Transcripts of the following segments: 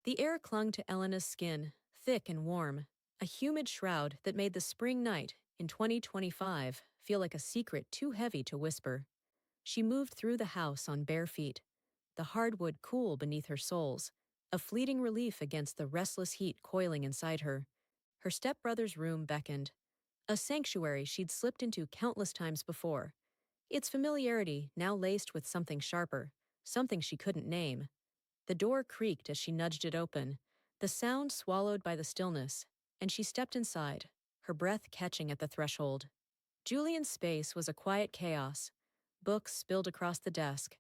The air clung to Elena's skin, thick and warm, a humid shroud that made the spring night in 2025 feel like a secret too heavy to whisper. She moved through the house on bare feet, the hardwood cool beneath her soles, a fleeting relief against the restless heat coiling inside her. Her stepbrother's room beckoned, a sanctuary she'd slipped into countless times before, its familiarity now laced with something sharper, something she couldn't name. The door creaked as she nudged it open, the sound swallowed by the stillness, and she stepped inside, her breath catching at the threshold. Julian's space was a quiet chaos, books spilled across the desk,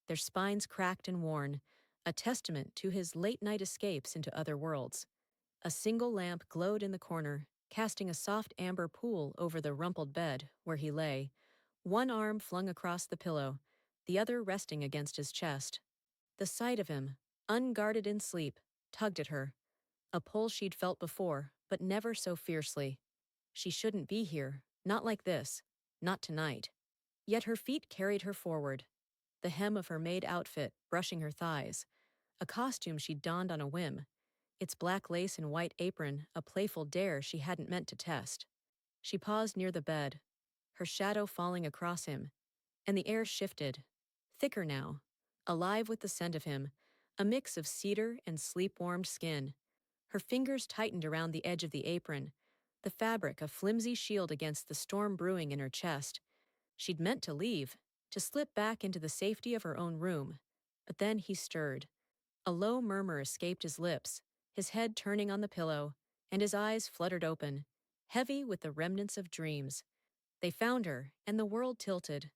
their spines cracked and worn, a testament to his late-night escapes into other worlds. A single lamp glowed in the corner, casting a soft amber pool over the rumpled bed where he lay, one arm flung across the pillow, the other resting against his chest. The sight of him, unguarded in sleep, tugged at her, a pull she'd felt before, but never so fiercely. She shouldn't be here, not like this, not tonight. Yet her feet carried her forward, the hem of her maid outfit brushing her thighs, a costume she'd donned on a whim, its black lace and white apron a playful dare she hadn't meant to test. She paused near the bed, her shadow falling across him, and the air shifted, thicker now, alive with the scent of him, a mix of cedar and sleep-warmed skin. Her fingers tightened around the edge of the apron, the fabric a flimsy shield against the storm brewing in her chest. She'd meant to leave, to slip back into the safety of her own room. But then he stirred. A low murmur escaped his lips, his head turning on the pillow, and his eyes fluttered open, heavy with the remnants of dreams. They found her, and the world tilted.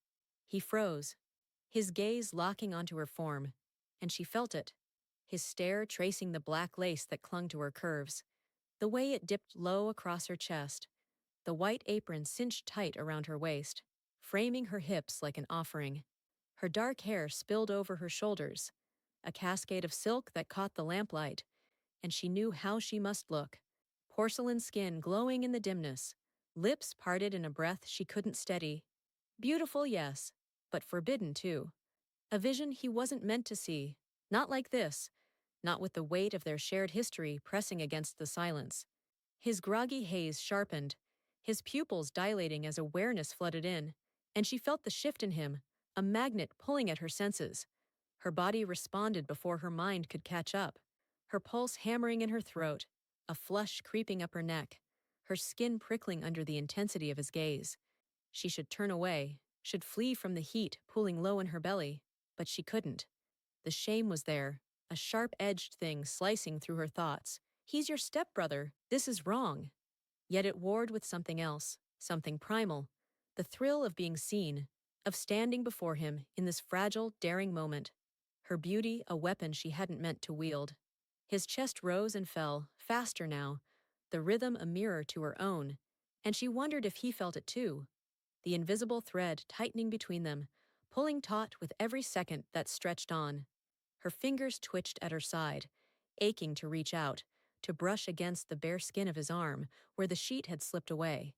He froze, his gaze locking onto her form, and she felt it, his stare tracing the black lace that clung to her curves, the way it dipped low across her chest, the white apron cinched tight around her waist, framing her hips like an offering. Her dark hair spilled over her shoulders, a cascade of silk that caught the lamplight, and she knew how she must look. Porcelain skin glowing in the dimness, lips parted in a breath she couldn't steady. Beautiful, yes, but forbidden too. A vision he wasn't meant to see, not like this, not with the weight of their shared history pressing against the silence. His groggy haze sharpened, his pupils dilating as awareness flooded in, and she felt the shift in him, a magnet pulling at her senses. Her body responded before her mind could catch up, her pulse hammering in her throat, a flush creeping up her neck, her skin prickling under the intensity of his gaze. She should turn away, should flee from the heat pooling low in her belly, but she couldn't. The shame was there, a sharp-edged thing slicing through her thoughts. He's your stepbrother. This is wrong. Yet it warred with something else, something primal, the thrill of being seen, of standing before him in this fragile, daring moment. Her beauty a weapon she hadn't meant to wield. His chest rose and fell, faster now, the rhythm a mirror to her own, and she wondered if he felt it too. The invisible thread tightening between them, pulling taut with every second that stretched on. Her fingers twitched at her side, aching to reach out, to brush against the bare skin of his arm where the sheet had slipped away.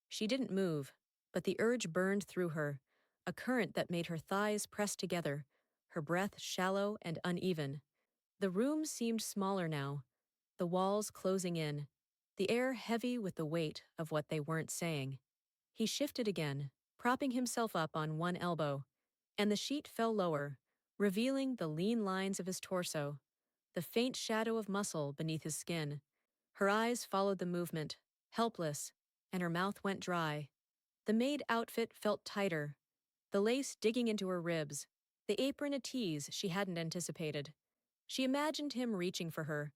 She didn't move, but the urge burned through her, a current that made her thighs press together, her breath shallow and uneven. The room seemed smaller now, the walls closing in, the air heavy with the weight of what they weren't saying. He shifted again, propping himself up on one elbow, and the sheet fell lower, revealing the lean lines of his torso, the faint shadow of muscle beneath his skin. Her eyes followed the movement, helpless, and her mouth went dry. The maid outfit felt tighter, the lace digging into her ribs, the apron a tease she hadn't anticipated. She imagined him reaching for her,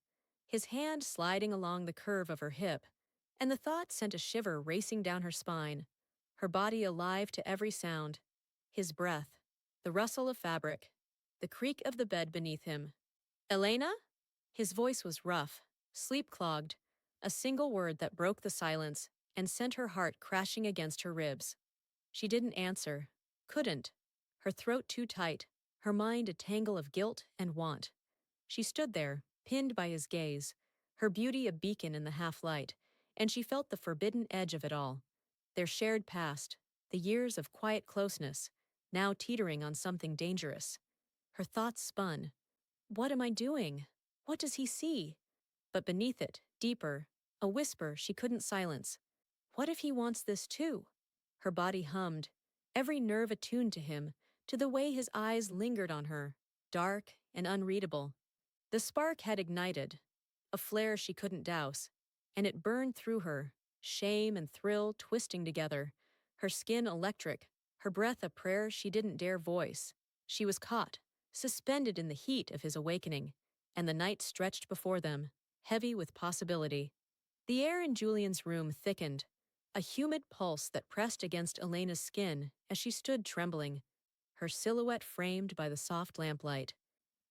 his hand sliding along the curve of her hip, and the thought sent a shiver racing down her spine, her body alive to every sound. His breath, the rustle of fabric, the creak of the bed beneath him. "Elena?" His voice was rough, sleep-clogged, a single word that broke the silence and sent her heart crashing against her ribs. She didn't answer, couldn't, her throat too tight, her mind a tangle of guilt and want. She stood there, pinned by his gaze, her beauty a beacon in the half-light, and she felt the forbidden edge of it all. Their shared past, the years of quiet closeness, now teetering on something dangerous. Her thoughts spun. What am I doing? What does he see? But beneath it, deeper, a whisper she couldn't silence. What if he wants this too? Her body hummed, every nerve attuned to him, to the way his eyes lingered on her, dark and unreadable. The spark had ignited, a flare she couldn't douse, and it burned through her, shame and thrill twisting together, her skin electric, her breath a prayer she didn't dare voice. She was caught, suspended in the heat of his awakening, and the night stretched before them, heavy with possibility. The air in Julian's room thickened, a humid pulse that pressed against Elena's skin as she stood trembling, her silhouette framed by the soft lamplight.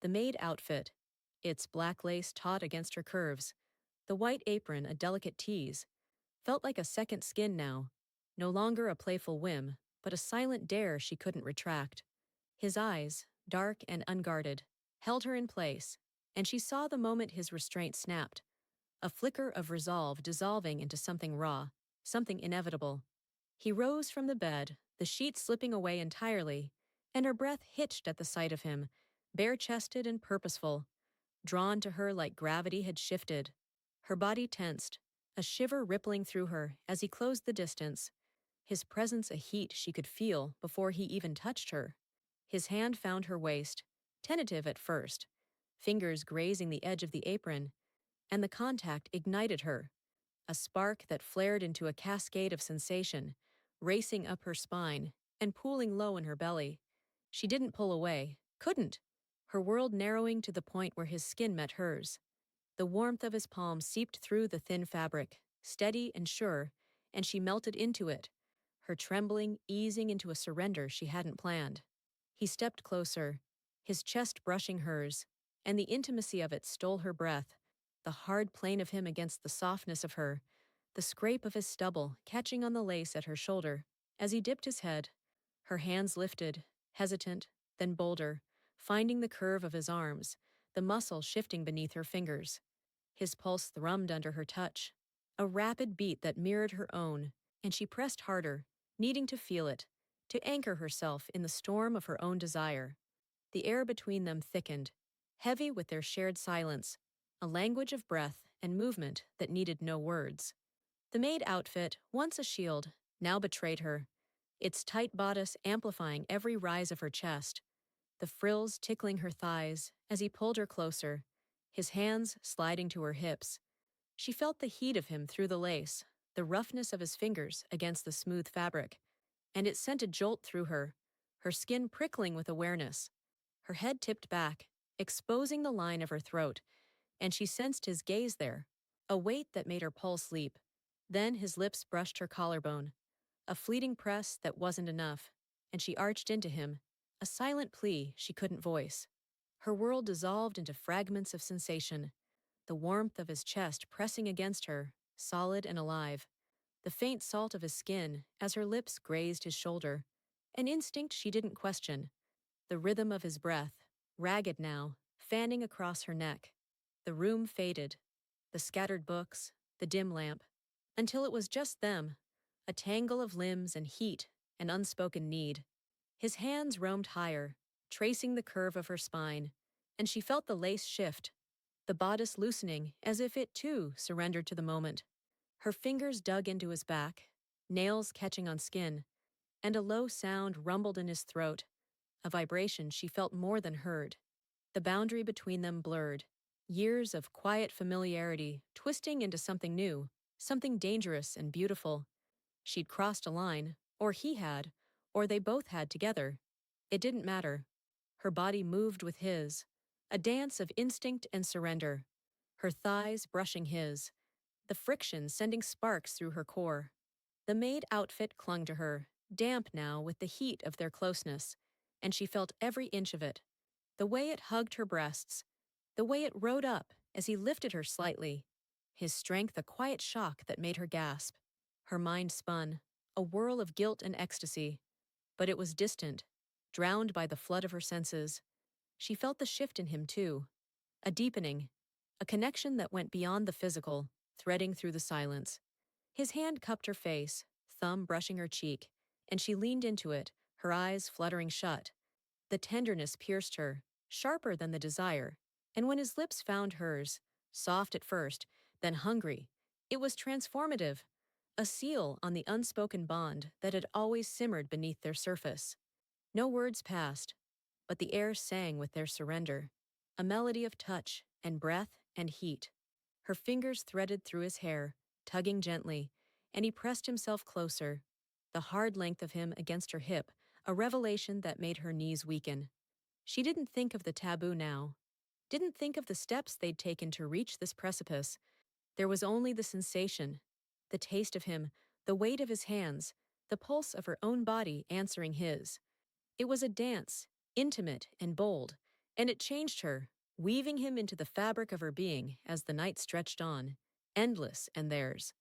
The maid outfit, its black lace taut against her curves, the white apron a delicate tease, felt like a second skin now, no longer a playful whim, but a silent dare she couldn't retract. His eyes, dark and unguarded, held her in place, and she saw the moment his restraint snapped, a flicker of resolve dissolving into something raw, something inevitable. He rose from the bed, the sheets slipping away entirely, and her breath hitched at the sight of him, bare-chested and purposeful, drawn to her like gravity had shifted. Her body tensed, a shiver rippling through her as he closed the distance, his presence a heat she could feel before he even touched her. His hand found her waist, tentative at first, fingers grazing the edge of the apron, and the contact ignited her, a spark that flared into a cascade of sensation, racing up her spine and pooling low in her belly. She didn't pull away, couldn't, her world narrowing to the point where his skin met hers. The warmth of his palm seeped through the thin fabric, steady and sure, and she melted into it, her trembling easing into a surrender she hadn't planned. He stepped closer, his chest brushing hers, and the intimacy of it stole her breath, the hard plane of him against the softness of her, the scrape of his stubble catching on the lace at her shoulder. As he dipped his head, her hands lifted, hesitant, then bolder, finding the curve of his arms, the muscle shifting beneath her fingers. His pulse thrummed under her touch, a rapid beat that mirrored her own, and she pressed harder, needing to feel it, to anchor herself in the storm of her own desire. The air between them thickened, heavy with their shared silence, a language of breath and movement that needed no words. The maid outfit, once a shield, now betrayed her, its tight bodice amplifying every rise of her chest, the frills tickling her thighs as he pulled her closer, his hands sliding to her hips. She felt the heat of him through the lace, the roughness of his fingers against the smooth fabric, and it sent a jolt through her skin prickling with awareness. Her head tipped back, exposing the line of her throat, and she sensed his gaze there, a weight that made her pulse leap. Then his lips brushed her collarbone, a fleeting press that wasn't enough, and she arched into him, a silent plea she couldn't voice. Her world dissolved into fragments of sensation, the warmth of his chest pressing against her, solid and alive, the faint salt of his skin as her lips grazed his shoulder, an instinct she didn't question, the rhythm of his breath, ragged now, fanning across her neck. The room faded, the scattered books, the dim lamp, until it was just them, a tangle of limbs and heat and unspoken need. His hands roamed higher, tracing the curve of her spine, and she felt the lace shift, the bodice loosening as if it too surrendered to the moment. Her fingers dug into his back, nails catching on skin, and a low sound rumbled in his throat, a vibration she felt more than heard. The boundary between them blurred, years of quiet familiarity twisting into something new, something dangerous and beautiful. She'd crossed a line, or he had, or they both had together. It didn't matter. Her body moved with his, a dance of instinct and surrender, her thighs brushing his, the friction sending sparks through her core. The maid outfit clung to her, damp now with the heat of their closeness, and she felt every inch of it, the way it hugged her breasts, the way it rode up as he lifted her slightly, his strength a quiet shock that made her gasp. Her mind spun, a whirl of guilt and ecstasy, but it was distant, drowned by the flood of her senses. She felt the shift in him, too, a deepening, a connection that went beyond the physical, threading through the silence. His hand cupped her face, thumb brushing her cheek, and she leaned into it, her eyes fluttering shut. The tenderness pierced her, sharper than the desire. And when his lips found hers, soft at first, then hungry, it was transformative, a seal on the unspoken bond that had always simmered beneath their surface. No words passed, but the air sang with their surrender, a melody of touch and breath and heat. Her fingers threaded through his hair, tugging gently, and he pressed himself closer, the hard length of him against her hip, a revelation that made her knees weaken. She didn't think of the taboo now, didn't think of the steps they'd taken to reach this precipice. There was only the sensation, the taste of him, the weight of his hands, the pulse of her own body answering his. It was a dance, intimate and bold, and it changed her, weaving him into the fabric of her being as the night stretched on, endless and theirs.